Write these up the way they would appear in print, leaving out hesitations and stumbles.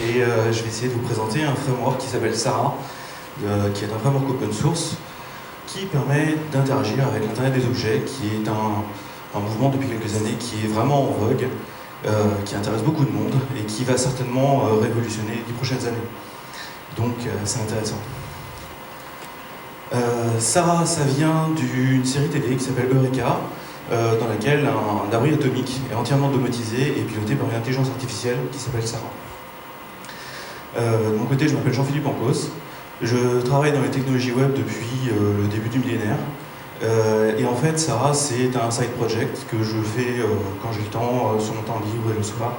et je vais essayer de vous présenter un framework qui s'appelle Sarah, qui est un framework open source qui permet d'interagir avec l'Internet des objets, qui est un mouvement depuis quelques années qui est vraiment en vogue, qui intéresse beaucoup de monde et qui va certainement révolutionner les 10 prochaines années. Donc c'est intéressant. Sarah, ça vient d'une série télé qui s'appelle Eureka, dans laquelle un abri atomique est entièrement domotisé et piloté par une intelligence artificielle qui s'appelle Sarah. De mon côté, je m'appelle Jean-Philippe Ancos. Je travaille dans les technologies web depuis le début du millénaire. Et en fait, Sarah, c'est un side project que je fais quand j'ai le temps, sur mon temps libre et le soir,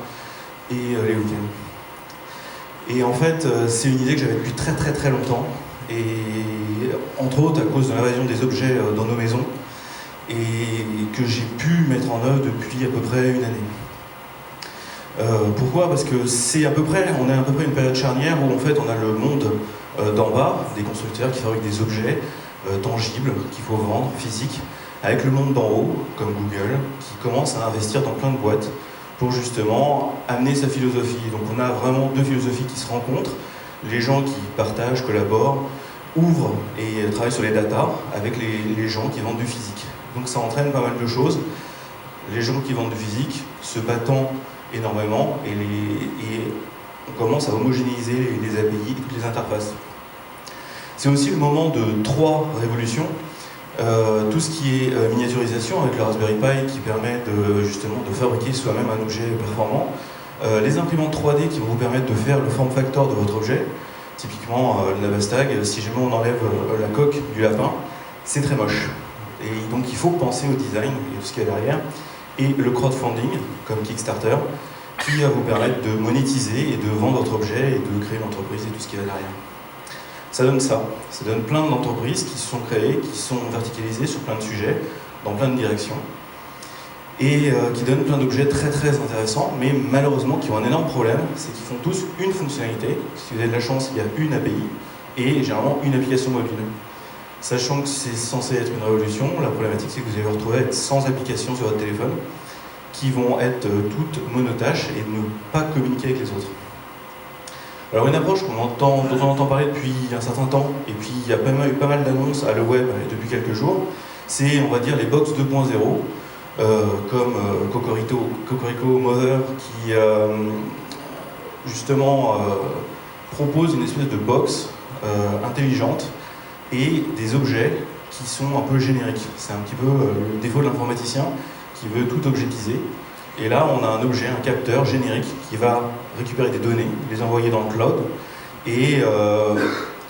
et les week-ends. Et en fait, c'est une idée que j'avais depuis très longtemps, et entre autres à cause de l'invasion des objets dans nos maisons, et que j'ai pu mettre en œuvre depuis à peu près une année. Pourquoi ? Parce que on est à peu près une période charnière où en fait on a le monde d'en bas, des constructeurs qui fabriquent des objets tangibles qu'il faut vendre, physiques, avec le monde d'en haut, comme Google, qui commence à investir dans plein de boîtes pour justement amener sa philosophie. Donc on a vraiment deux philosophies qui se rencontrent, les gens qui partagent, collaborent, ouvrent et travaillent sur les datas avec les gens qui vendent du physique. Donc ça entraîne pas mal de choses. Les gens qui vendent du physique se battant énormément et on commence à homogénéiser les API et toutes les interfaces. C'est aussi le moment de 3 révolutions. Tout ce qui est miniaturisation avec le Raspberry Pi qui permet justement de fabriquer soi-même un objet performant. Les imprimantes 3D qui vont vous permettre de faire le form factor de votre objet. Typiquement le Navastag, si jamais on enlève la coque du lapin, c'est très moche. Et donc il faut penser au design et tout ce qu'il y a derrière. Et le crowdfunding, comme Kickstarter, qui va vous permettre de monétiser et de vendre votre objet et de créer une entreprise et tout ce qu'il y a derrière. Ça donne plein d'entreprises qui se sont créées, qui sont verticalisées sur plein de sujets, dans plein de directions, et qui donnent plein d'objets très intéressants, mais malheureusement qui ont un énorme problème, c'est qu'ils font tous une fonctionnalité. Si vous avez de la chance, il y a une API, et généralement une application mobile. Sachant que c'est censé être une révolution, la problématique c'est que vous allez vous retrouver à être sans application sur votre téléphone, qui vont être toutes monotâches et ne pas communiquer avec les autres. Alors une approche dont on entend parler depuis un certain temps, et puis il y a eu pas mal d'annonces à le web depuis quelques jours, c'est on va dire les box 2.0, comme Cocorico Mother, qui justement propose une espèce de box intelligente, et des objets qui sont un peu génériques. C'est un petit peu le défaut de l'informaticien qui veut tout objetiser. Et là, on a un objet, un capteur générique qui va récupérer des données, les envoyer dans le cloud et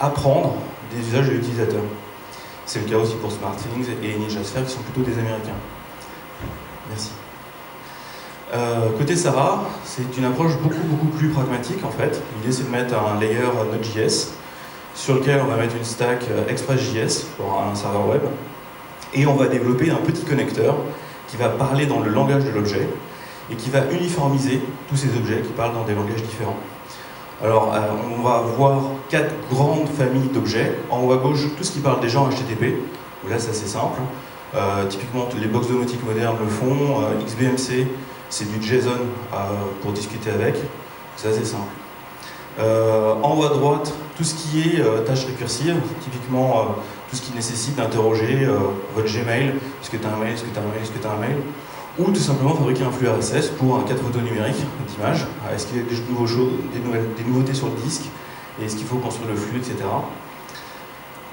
apprendre des usages de l'utilisateur. C'est le cas aussi pour SmartThings et NinjaSphere qui sont plutôt des Américains. Merci. Côté Sarah, c'est une approche beaucoup plus pragmatique en fait. L'idée c'est de mettre un layer Node.js sur lequel on va mettre une stack Express.js pour un serveur web, et on va développer un petit connecteur qui va parler dans le langage de l'objet et qui va uniformiser tous ces objets qui parlent dans des langages différents. Alors, on va voir 4 grandes familles d'objets. En haut à gauche, tout ce qui parle déjà en HTTP, où là c'est assez simple. Typiquement, les box domotiques modernes le font. XBMC, c'est du JSON pour discuter avec. C'est assez simple. En haut à droite, tout ce qui est tâches récursives, typiquement tout ce qui nécessite d'interroger votre Gmail, est-ce que tu as un mail, est-ce que tu as un mail, est-ce que tu as un mail, ou tout simplement fabriquer un flux RSS pour un 4 photos numériques d'images, est-ce qu'il y a des nouveautés sur le disque, et est-ce qu'il faut construire le flux, etc.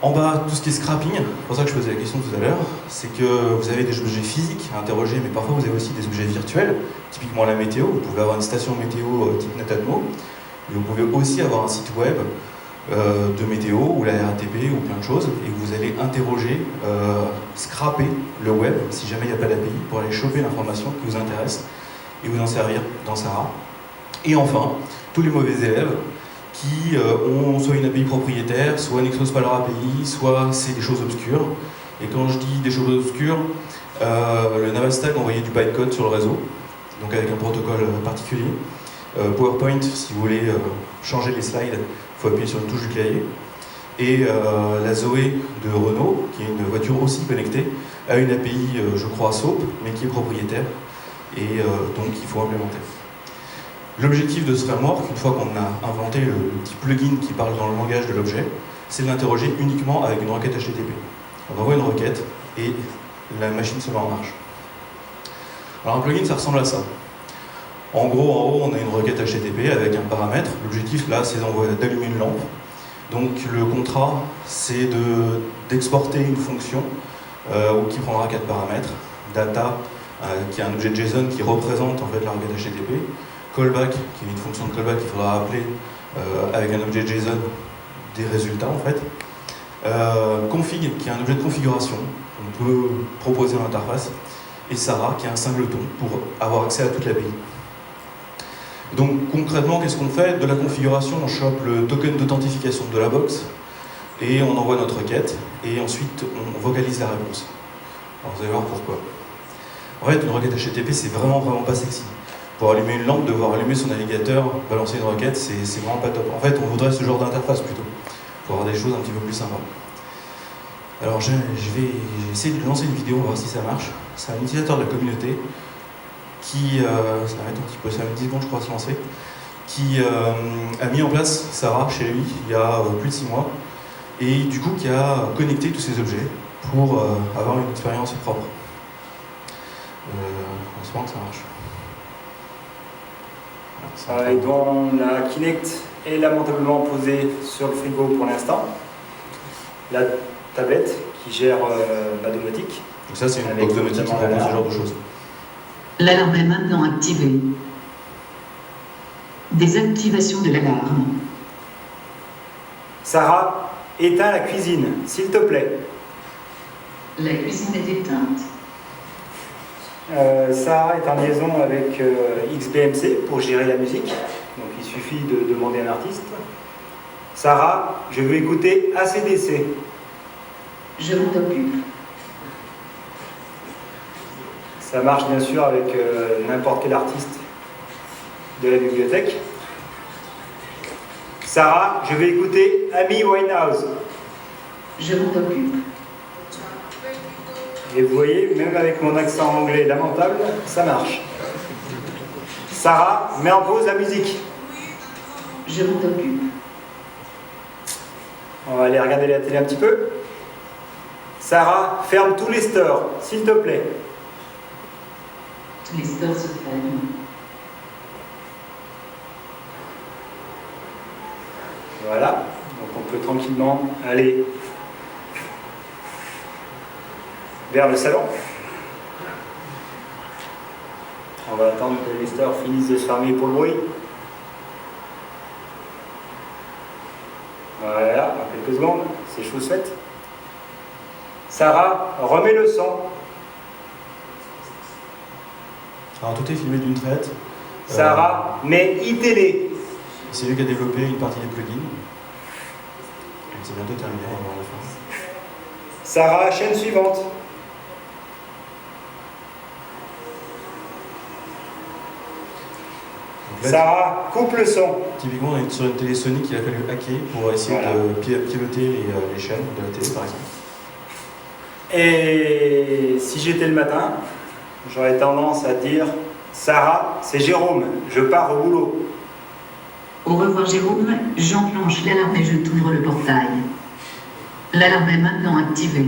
En bas, tout ce qui est scrapping, c'est pour ça que je posais la question tout à l'heure, c'est que vous avez des objets physiques à interroger, mais parfois vous avez aussi des objets virtuels, typiquement la météo, vous pouvez avoir une station météo type Netatmo, mais vous pouvez aussi avoir un site web de météo ou la RATP ou plein de choses, et vous allez interroger, scraper le web si jamais il n'y a pas d'API pour aller choper l'information qui vous intéresse et vous en servir dans Sarah. Et enfin, tous les mauvais élèves qui ont soit une API propriétaire, soit n'exposent pas leur API, soit c'est des choses obscures. Et quand je dis des choses obscures, le Navastag envoyait du bytecode sur le réseau, donc avec un protocole particulier. PowerPoint, si vous voulez changer les slides, il faut appuyer sur une touche du clavier. Et la Zoé de Renault, qui est une voiture aussi connectée, a une API, je crois, SOAP, mais qui est propriétaire, et donc il faut implémenter. L'objectif de ce framework, une fois qu'on a inventé le petit plugin qui parle dans le langage de l'objet, c'est de l'interroger uniquement avec une requête HTTP. On envoie une requête et la machine se met en marche. Alors un plugin, ça ressemble à ça. En gros, en haut, on a une requête HTTP avec un paramètre. L'objectif, là, c'est d'allumer une lampe. Donc le contrat, c'est d'exporter une fonction qui prendra 4 paramètres. Data, qui est un objet JSON qui représente en fait la requête HTTP. Callback, qui est une fonction de callback qu'il faudra appeler avec un objet JSON des résultats en fait. Config, qui est un objet de configuration qu'on peut proposer à l'interface. Et Sarah, qui est un singleton pour avoir accès à toute l'API. Donc concrètement, qu'est-ce qu'on fait? De la configuration, on chope le token d'authentification de la box et on envoie notre requête et ensuite on vocalise la réponse. Alors vous allez voir pourquoi. En fait, une requête HTTP, c'est vraiment pas sexy. Pour allumer une lampe, devoir allumer son navigateur, balancer une requête, c'est vraiment pas top. En fait, on voudrait ce genre d'interface plutôt, pour avoir des choses un petit peu plus sympas. Alors je vais essayer de lancer une vidéo, on va voir si ça marche. C'est un utilisateur de la communauté qui, ça va mettre un petit peu, ça va mettre 10 secondes je crois à se lancer, qui a mis en place Sarah chez lui il y a plus de 6 mois, et du coup qui a connecté tous ces objets pour avoir une expérience propre. On espère que ça marche. Et dont la Kinect est lamentablement posée sur le frigo pour l'instant. La tablette qui gère la domotique. Donc ça c'est une box domotique qui propose ce genre de choses. L'alarme est maintenant activée. Désactivation de l'alarme. Sarah, éteins la cuisine, s'il te plaît. La cuisine est éteinte. Sarah est en liaison avec XBMC pour gérer la musique. Donc il suffit de demander à un artiste. Sarah, je veux écouter AC/DC. Je m'en occupe. Ça marche bien sûr avec n'importe quel artiste de la bibliothèque. Sarah, je vais écouter Amy Winehouse. Je m'en occupe. Et vous voyez, même avec mon accent anglais lamentable, ça marche. Sarah, mets en pause la musique. Je m'en occupe. On va aller regarder la télé un petit peu. Sarah, ferme tous les stores, s'il te plaît. Tous les stores se ferment. Voilà, donc on peut tranquillement aller vers le salon. On va attendre que les stores finissent de se fermer pour le bruit. Voilà, en quelques secondes, c'est chose faite. Sarah, remets le son. Alors tout est filmé d'une traite. Sarah, mets iTélé. C'est lui qui a développé une partie des plugins. Donc c'est bientôt terminé, on va voir la fin. Sarah, chaîne suivante. Là, Sarah, coupe le son. typiquement, on est sur une télé Sony qu'il a fallu hacker pour essayer de piloter les chaînes de la télé, par exemple. Et si j'étais le matin, j'aurais tendance à dire Sarah, c'est Jérôme, je pars au boulot. Au revoir Jérôme, j'enclenche l'alarme et je t'ouvre le portail. L'alarme est maintenant activée.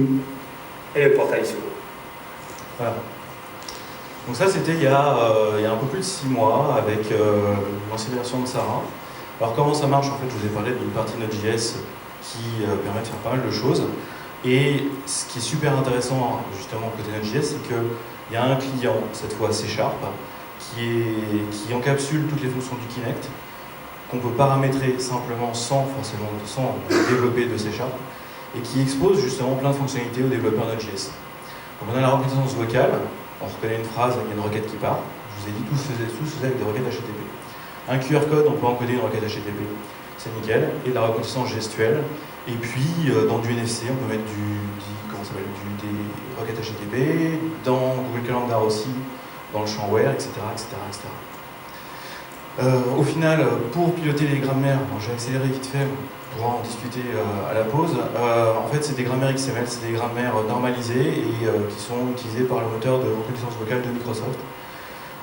Et le portail s'ouvre. Voilà. Donc ça, c'était il y a un peu plus de 6 mois avec l'ancienne version de Sarah. Alors comment ça marche? En fait, je vous ai parlé d'une partie de Node.js qui permet de faire pas mal de choses. Et ce qui est super intéressant, justement, côté Node.js, c'est qu'il y a un client, cette fois C#, qui encapsule toutes les fonctions du Kinect, qu'on peut paramétrer simplement sans développer de C#, et qui expose justement plein de fonctionnalités aux développeurs Node.js. Donc on a la reconnaissance vocale, on reconnaît une phrase, il y a une requête qui part. Je vous ai dit, tout se faisait avec des requêtes HTTP. Un QR code, on peut encoder une requête HTTP, c'est nickel. Et de la reconnaissance gestuelle. Et puis, dans du NFC, on peut mettre des requêtes HTTP, dans Google Calendar aussi, dans le champ Where, etc. Au final, pour piloter les grammaires, j'ai accéléré vite fait, on pourra en discuter à la pause. En fait, c'est des grammaires XML, c'est des grammaires normalisées et qui sont utilisées par le moteur de reconnaissance vocale de Microsoft,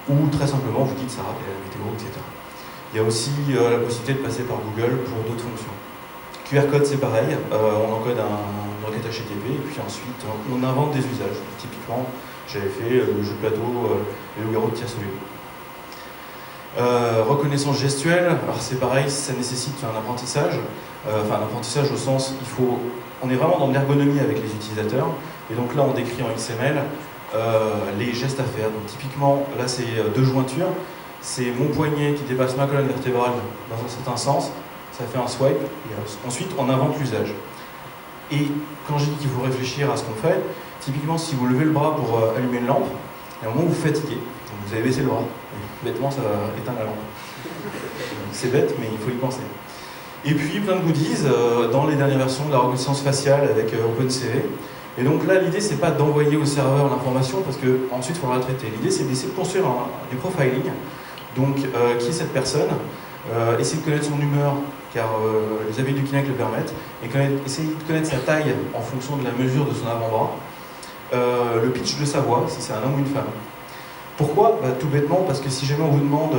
où très simplement vous dites Sarah, quelle est la météo, etc. Il y a aussi la possibilité de passer par Google pour d'autres fonctions. QR code, c'est pareil, on encode une requête HTTP et puis ensuite on invente des usages. Typiquement, j'avais fait le jeu de plateau Les loups-garous de Tire-Soleil. Reconnaissance gestuelle, alors c'est pareil, ça nécessite un apprentissage, un apprentissage au sens, on est vraiment dans l'ergonomie avec les utilisateurs, et donc là on décrit en XML les gestes à faire. Donc typiquement, là c'est deux jointures, c'est mon poignet qui dépasse ma colonne vertébrale dans un certain sens, ça fait un swipe, et ensuite on invente l'usage. Et quand je dis qu'il faut réfléchir à ce qu'on fait, typiquement si vous levez le bras pour allumer une lampe, il y a un moment où vous fatiguez, donc vous avez baissé le bras, et bêtement ça va éteindre la lampe. C'est bête, mais il faut y penser. Et puis plein de goodies dans les dernières versions de la reconnaissance faciale avec OpenCV. Et donc là, l'idée, c'est pas d'envoyer au serveur l'information, parce qu'ensuite, il faudra la traiter. L'idée, c'est d'essayer de construire du profiling. Donc, qui est cette personne, essayer de connaître son humeur, car les habits du Kinect le permettent, et essayer de connaître sa taille en fonction de la mesure de son avant-bras, le pitch de sa voix, si c'est un homme ou une femme. Pourquoi ? Tout bêtement, parce que si jamais on vous demande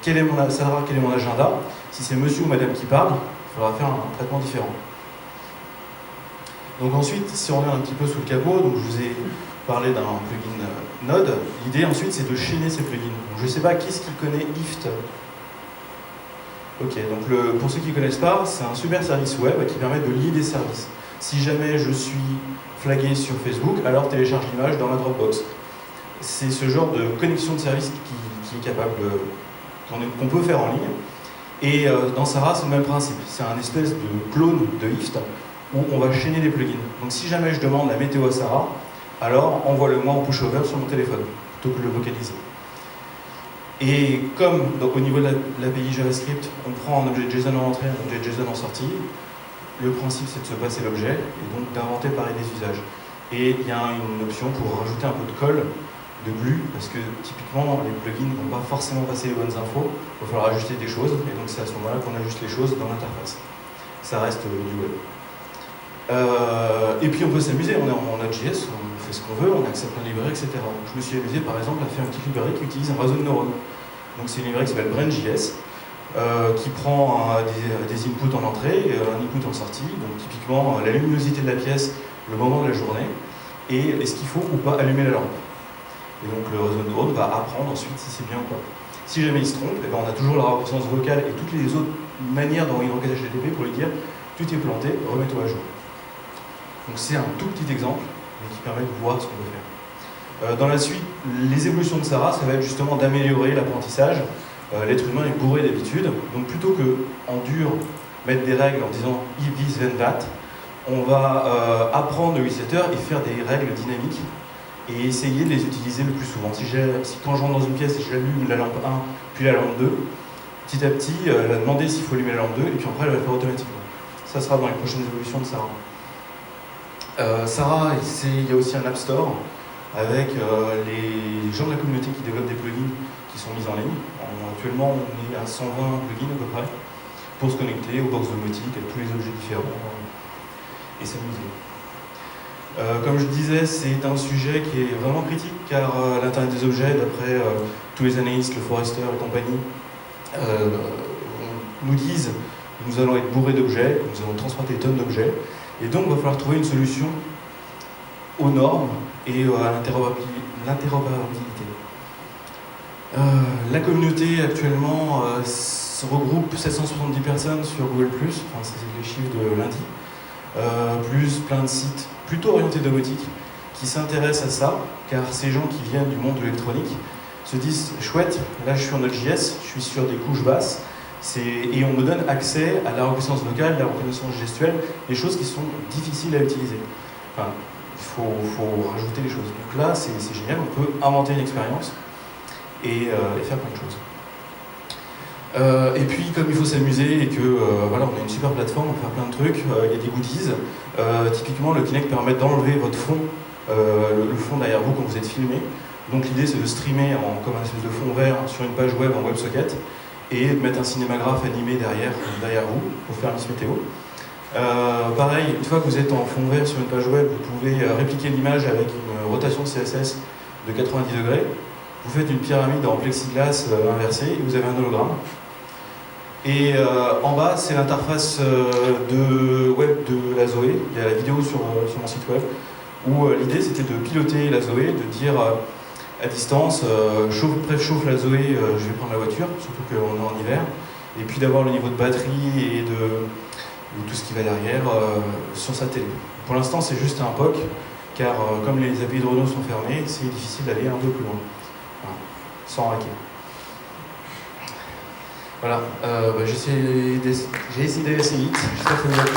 quel est mon agenda, si c'est monsieur ou madame qui parle, il faudra faire un traitement différent. Donc ensuite, si on revient un petit peu sous le capot, donc je vous ai parlé d'un plugin Node, l'idée ensuite c'est de chaîner ces plugins. Donc, je ne sais pas qui est-ce qui connaît IFT. Ok, donc pour ceux qui ne connaissent pas, c'est un super service web qui permet de lier des services. Si jamais je suis flagué sur Facebook, alors télécharge l'image dans la Dropbox. C'est ce genre de connexion de service qui est capable, qu'on peut faire en ligne. Et dans Sarah, c'est le même principe. C'est un espèce de clone de IFT où on va chaîner des plugins. Donc si jamais je demande la météo à Sarah, alors envoie-le-moi en push-over sur mon téléphone, plutôt que de le vocaliser. Et comme donc, au niveau de l'API JavaScript, on prend un objet JSON en entrée, un objet JSON en sortie, le principe c'est de se passer l'objet, et donc d'inventer pareil des usages. Et il y a une option pour rajouter un peu de colle, de glue, parce que typiquement les plugins ne vont pas forcément passer les bonnes infos, il va falloir ajuster des choses, et donc c'est à ce moment-là qu'on ajuste les choses dans l'interface. Ça reste du web. Et puis on peut s'amuser, on est en Node.js, on fait ce qu'on veut, on accepte plein de librairies, etc. Donc, je me suis amusé par exemple à faire une petite librairie qui utilise un réseau de neurones. Donc c'est une librairie qui s'appelle Brain.js, qui prend des inputs en entrée et un input en sortie, donc typiquement la luminosité de la pièce, le moment de la journée, et est-ce qu'il faut ou pas allumer la lampe. Et donc le réseau de neurones va apprendre ensuite si c'est bien ou pas. Si jamais il se trompe, on a toujours la reconnaissance vocale et toutes les autres manières d'envoyer une requête HTTP pour lui dire tu t'es planté, remets-toi à jour. Donc c'est un tout petit exemple, mais qui permet de voir ce qu'on peut faire. Dans la suite, les évolutions de Sarah, ça va être justement d'améliorer l'apprentissage. L'être humain est bourré d'habitude, donc plutôt que en dur mettre des règles en disant if this then that, on va apprendre l'utilisateur et faire des règles dynamiques et essayer de les utiliser le plus souvent. Si quand je rentre dans une pièce et je j'allume la lampe 1 puis la lampe 2, petit à petit, elle va demander s'il faut allumer la lampe 2 et puis après elle va le faire automatiquement. Ça sera dans les prochaines évolutions de Sarah. Sarah, il y a aussi un App Store avec les gens de la communauté qui développent des plugins qui sont mis en ligne. Actuellement, on est à 120 plugins à peu près pour se connecter aux box domotiques, à tous les objets différents et s'amuser. Comme je disais, c'est un sujet qui est vraiment critique car l'Internet des objets, d'après tous les analystes, le Forrester et compagnie, nous disent que nous allons être bourrés d'objets, que nous allons transporter des tonnes d'objets. Et donc, il va falloir trouver une solution aux normes et à l'interopérabilité. La communauté, actuellement, regroupe 770 personnes sur Google+, enfin, c'est les chiffres de lundi, plus plein de sites plutôt orientés domotique qui s'intéressent à ça, car ces gens qui viennent du monde de l'électronique se disent « chouette, là je suis en Node.js, je suis sur des couches basses, et on me donne accès à la reconnaissance vocale, la reconnaissance gestuelle, des choses qui sont difficiles à utiliser. Enfin, il faut rajouter les choses. Donc là, c'est génial, on peut inventer une expérience et faire plein de choses. Et puis, comme il faut s'amuser et que voilà, on a une super plateforme, on peut faire plein de trucs, il y a des goodies. Typiquement, le Kinect permet d'enlever votre fond, le fond derrière vous quand vous êtes filmé. Donc l'idée, c'est de streamer comme un espèce de fond vert sur une page web en WebSocket, et de mettre un cinémagraphe animé derrière vous pour faire Miss Météo. Pareil, une fois que vous êtes en fond vert sur une page web, vous pouvez répliquer l'image avec une rotation de CSS de 90 degrés. Vous faites une pyramide en plexiglas inversée et vous avez un hologramme. Et en bas, c'est l'interface web de la Zoé. Il y a la vidéo sur mon site web, où l'idée c'était de piloter la Zoé, de dire à distance, chauffe la Zoé, je vais prendre la voiture, surtout qu'on est en hiver, et puis d'avoir le niveau de batterie et de tout ce qui va derrière sur sa télé. Pour l'instant, c'est juste un POC, car comme les API de Renault sont fermés, c'est difficile d'aller un peu plus loin, voilà, sans hacker. Voilà, j'ai essayé d'aller assez vite, j'espère que ça vous a plu.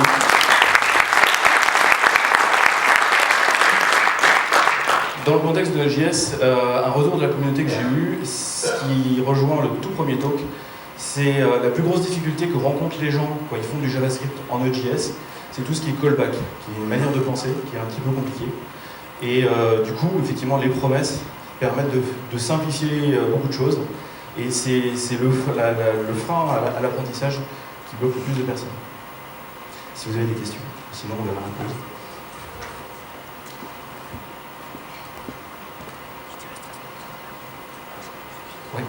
Dans le contexte de Node.js, un retour de la communauté que j'ai eu, ce qui rejoint le tout premier talk, c'est la plus grosse difficulté que rencontrent les gens quand ils font du JavaScript en Node.js, c'est tout ce qui est callback, qui est une manière de penser qui est un petit peu compliquée. Et du coup, effectivement, les promesses permettent de simplifier beaucoup de choses. Et c'est le frein à l'apprentissage qui bloque le plus de personnes. Si vous avez des questions, sinon on verra un peu. Oui.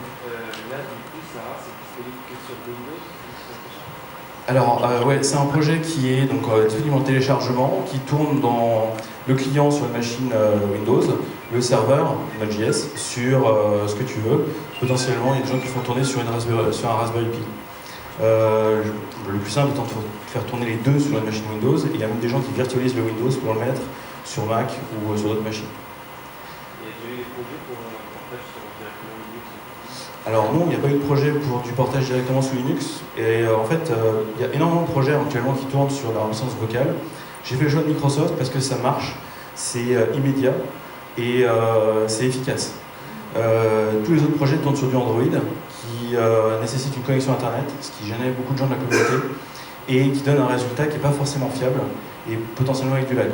Là, du coup, Sarah, c'est disponible que sur Windows? Alors, ouais, c'est un projet qui est donc disponible en téléchargement, qui tourne dans le client sur une machine Windows, le serveur Node.js sur ce que tu veux. Potentiellement, il y a des gens qui font tourner sur un Raspberry Pi. Le plus simple étant de faire tourner les deux sur une machine Windows, et il y a même des gens qui virtualisent le Windows pour le mettre sur Mac ou sur d'autres machines. Il y a déjà eu des projets pour portage sur directement Linux? Alors non, il n'y a pas eu de projet pour du portage directement sous Linux. Et en fait, il y a énormément de projets actuellement qui tournent sur la licence vocale. J'ai fait le choix de Microsoft parce que ça marche, c'est immédiat et c'est efficace. Tous les autres projets tournent sur du Android qui nécessite une connexion Internet, ce qui gênait beaucoup de gens de la communauté, et qui donne un résultat qui n'est pas forcément fiable et potentiellement avec du lag.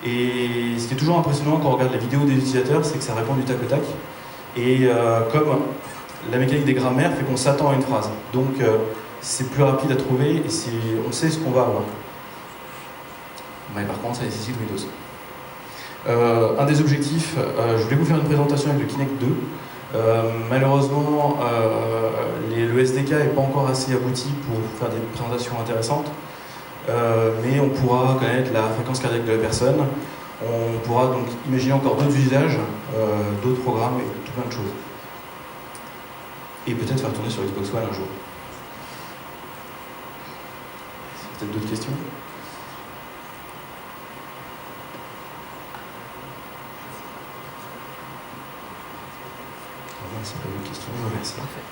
Et ce qui est toujours impressionnant quand on regarde les vidéos des utilisateurs, c'est que ça répond du tac au tac. Et comme la mécanique des grammaires fait qu'on s'attend à une phrase. Donc c'est plus rapide à trouver et on sait ce qu'on va avoir. Mais par contre, ça nécessite Windows. Un des objectifs, je voulais vous faire une présentation avec le Kinect 2. Malheureusement, le SDK n'est pas encore assez abouti pour faire des présentations intéressantes. Mais on pourra connaître la fréquence cardiaque de la personne. On pourra donc imaginer encore d'autres usages, d'autres programmes et tout plein de choses. Et peut-être faire tourner sur Xbox One un jour. Peut-être d'autres questions? C'est pas une question, merci. Parfait.